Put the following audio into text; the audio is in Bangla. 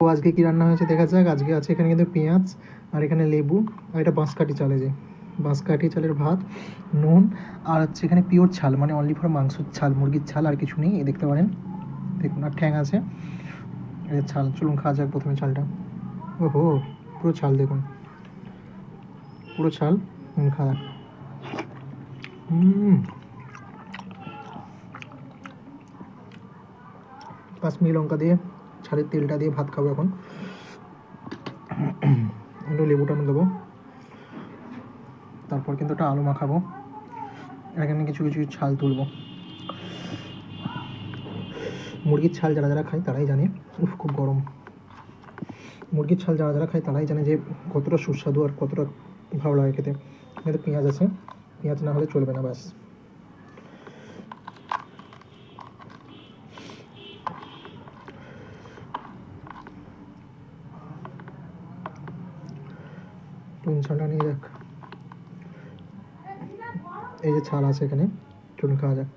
তো আজকে কি রান্না হয়েছে দেখা যাক। আজকে আছে এখানে কিন্তু পেঁয়াজ, আর এখানে লেবু, আর এটা বাঁশকাঠি চালে, যে বাঁশকাঠি চালের ভাত, নুন, আর হচ্ছে এখানে পিওর ছাল, মানে অনলি ফর মাংসের ছাল, মুরগির ছাল, আর কিছু নেই। এই দেখতে পারেন, দেখুন, আর ঠ্যাং আছে, এই ছাল। চলুন খাওয়া যাক প্রথমে ছালটা। ওহো, পুরো ছাল দেখুন, পুরো ছাল। খাওয়া। কাশ্মীরি লঙ্কা দিয়ে, ছালের তেলটা দিয়ে ভাত খাবো এখন। একটু লেবু টানো দেবো, তারপর কিন্তু একটা আলু মাখাবো, এখানে কিছু কিছু ছাল তুলবো। মুরগির ছাল যারা যারা খায় তারাই জানে, খুব গরম। মুরগির ছাল যারা যারা খায় তারাই জানে যে কতটা সুস্বাদু আর কতটা ভালো লাগে খেতে। এখানে পেঁয়াজ আছে, পেঁয়াজ না হলে চলবে না, ব্যাস। ছালটা নিয়ে যাক, এই যে ছাল আছে এখানে, চলুন খাওয়া যাক।